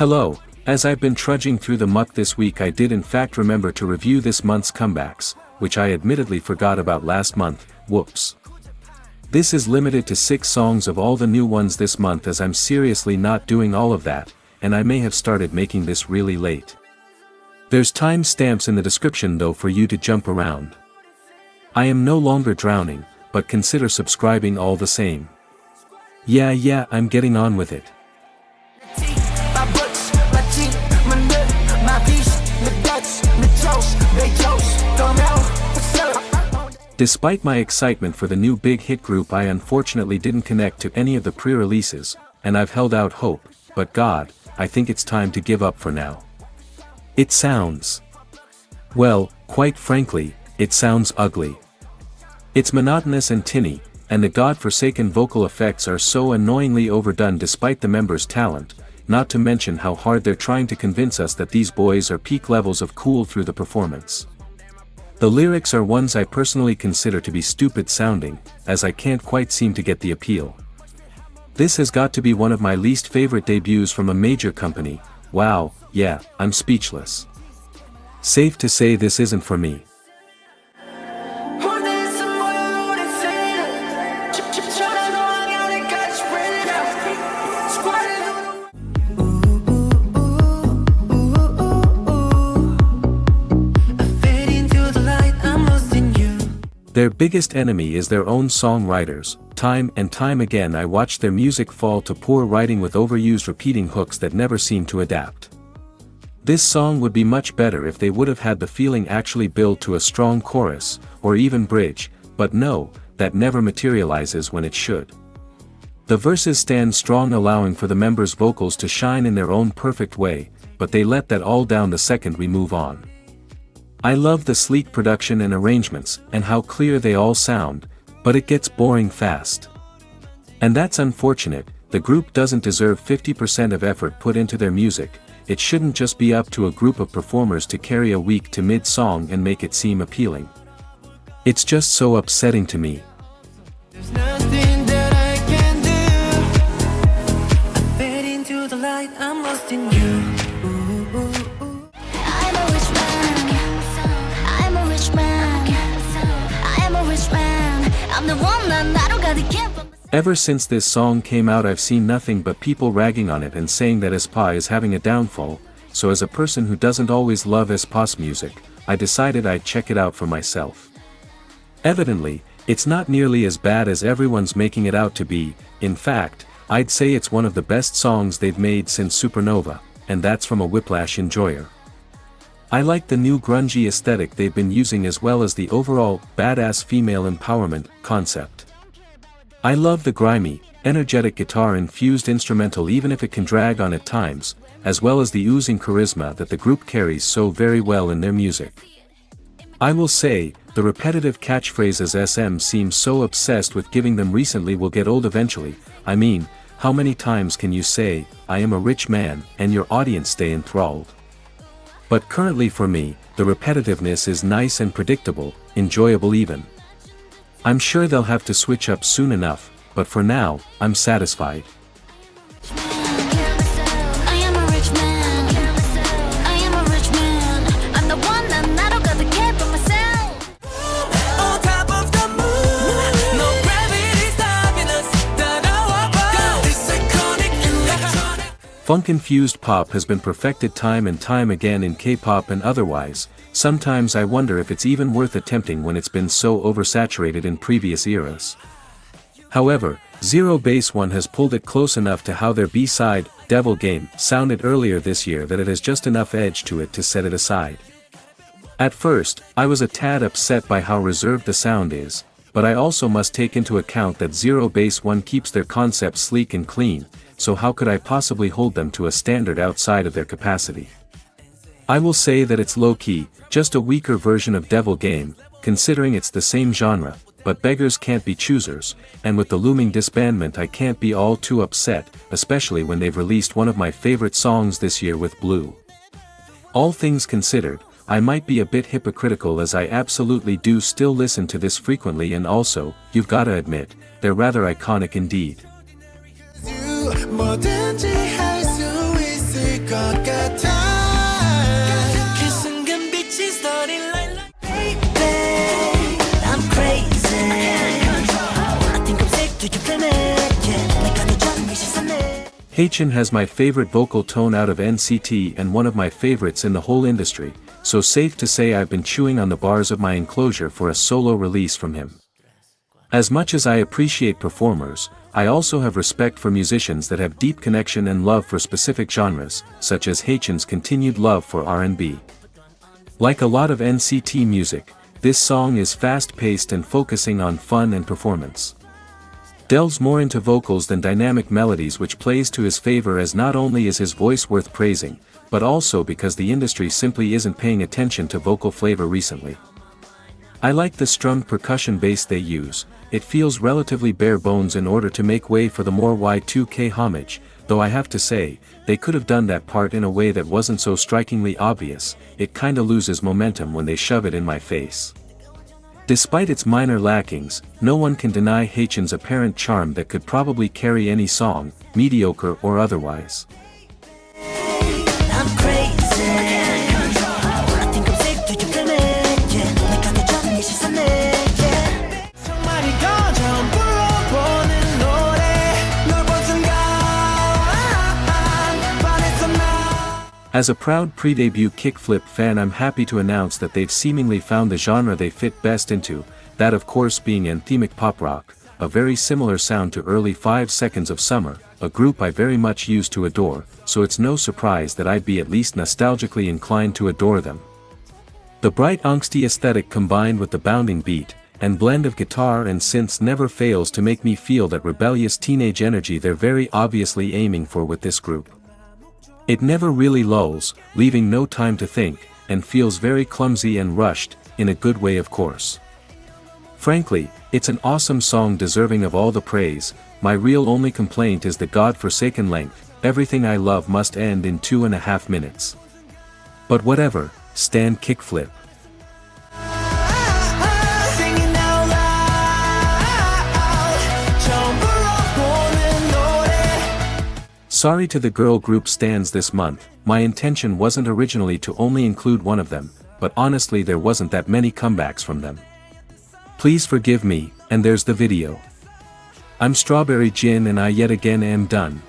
Hello, as I've been trudging through the muck this week, I did in fact remember to review this month's comebacks, which I admittedly forgot about last month, whoops. This is limited to 6 songs of all the new ones this month, as I'm seriously not doing all of that, and I may have started making this really late. There's time stamps in the description though for you to jump around. I am no longer drowning, but consider subscribing all the same. Yeah, I'm getting on with it. Despite my excitement for the new big hit group, I unfortunately didn't connect to any of the pre-releases, and I've held out hope, but God, I think it's time to give up for now. It sounds... well, quite frankly, it sounds ugly. It's monotonous and tinny, and the god-forsaken vocal effects are so annoyingly overdone despite the members' talent, not to mention how hard they're trying to convince us that these boys are peak levels of cool through the performance. The lyrics are ones I personally consider to be stupid sounding, as I can't quite seem to get the appeal. This has got to be one of my least favorite debuts from a major company. Wow, yeah, I'm speechless. Safe to say this isn't for me. Their biggest enemy is their own songwriters. Time and time again I watch their music fall to poor writing with overused repeating hooks that never seem to adapt. This song would be much better if they would have had the feeling actually build to a strong chorus, or even bridge, but no, that never materializes when it should. The verses stand strong, allowing for the members' vocals to shine in their own perfect way, but they let that all down the second we move on. I love the sleek production and arrangements, and how clear they all sound, but it gets boring fast. And that's unfortunate. The group doesn't deserve 50% of effort put into their music. It shouldn't just be up to a group of performers to carry a weak to mid-song and make it seem appealing. It's just so upsetting to me. There's nothing that I can do. I fade into the light, I'm lost in you. Ever since this song came out, I've seen nothing but people ragging on it and saying that aespa is having a downfall, so as a person who doesn't always love aespa's music, I decided I'd check it out for myself. Evidently, it's not nearly as bad as everyone's making it out to be. In fact, I'd say it's one of the best songs they've made since Supernova, and that's from a Whiplash enjoyer. I like the new grungy aesthetic they've been using, as well as the overall badass female empowerment concept. I love the grimy, energetic guitar-infused instrumental, even if it can drag on at times, as well as the oozing charisma that the group carries so very well in their music. I will say, the repetitive catchphrases SM seems so obsessed with giving them recently will get old eventually. I mean, how many times can you say, "I am a rich man," and your audience stay enthralled? But currently for me, the repetitiveness is nice and predictable, enjoyable even. I'm sure they'll have to switch up soon enough, but for now, I'm satisfied. Funk-infused pop has been perfected time and time again in K-pop and otherwise. Sometimes I wonder if it's even worth attempting when it's been so oversaturated in previous eras. However, Zero Base One has pulled it close enough to how their B-side, Devil Game, sounded earlier this year that it has just enough edge to it to set it aside. At first, I was a tad upset by how reserved the sound is, but I also must take into account that Zero Base One keeps their concept sleek and clean, so how could I possibly hold them to a standard outside of their capacity? I will say that it's low-key, just a weaker version of Devil Game, considering it's the same genre, but beggars can't be choosers, and with the looming disbandment I can't be all too upset, especially when they've released one of my favorite songs this year with Blue. All things considered, I might be a bit hypocritical, as I absolutely do still listen to this frequently, and also, you've gotta admit, they're rather iconic indeed. 뭐든지 할 수 있을 것 같아 그 순간 빛이 starting like baby I'm crazy I think I'm sick to your planet yeah 내가 내 전미 시선에 Haechan has my favorite vocal tone out of NCT and one of my favorites in the whole industry, so safe to say I've been chewing on the bars of my enclosure for a solo release from him. As much as I appreciate performers, I also have respect for musicians that have deep connection and love for specific genres, such as Haechan's continued love for R&B. Like a lot of NCT music, this song is fast-paced and focusing on fun and performance. Delves more into vocals than dynamic melodies, which plays to his favor, as not only is his voice worth praising, but also because the industry simply isn't paying attention to vocal flavor recently. I like the strummed percussion bass they use. It feels relatively bare bones in order to make way for the more Y2K homage, though I have to say, they could have done that part in a way that wasn't so strikingly obvious. It kinda loses momentum when they shove it in my face. Despite its minor lackings, no one can deny Haechan's apparent charm that could probably carry any song, mediocre or otherwise. I'm crazy I think I'm sick to your planet yeah 내가 내 전미 시선에 yeah 정말 이건 처음 불러보는 노래 널 본 순간 반했어 나 As a proud pre-debut KickFlip fan, I'm happy to announce that they've seemingly found the genre they fit best into, that of course being anthemic pop rock, a very similar sound to early 5 Seconds of Summer, a group I very much used to adore, so it's no surprise that I'd be at least nostalgically inclined to adore them. The bright angsty aesthetic combined with the bounding beat, and blend of guitar and synths never fails to make me feel that rebellious teenage energy they're very obviously aiming for with this group. It never really lulls, leaving no time to think, and feels very clumsy and rushed, in a good way of course. Frankly, it's an awesome song deserving of all the praise. My real only complaint is the god-forsaken length. Everything I love must end in 2.5 minutes. But whatever, stand KickFlip. Singing out loud 처음 불러보는 노래 Sorry to the girl group stans this month. My intention wasn't originally to only include one of them, but honestly there wasn't that many comebacks from them. Please forgive me, and there's the video. I'm Strawberry Jin and I yet again am done.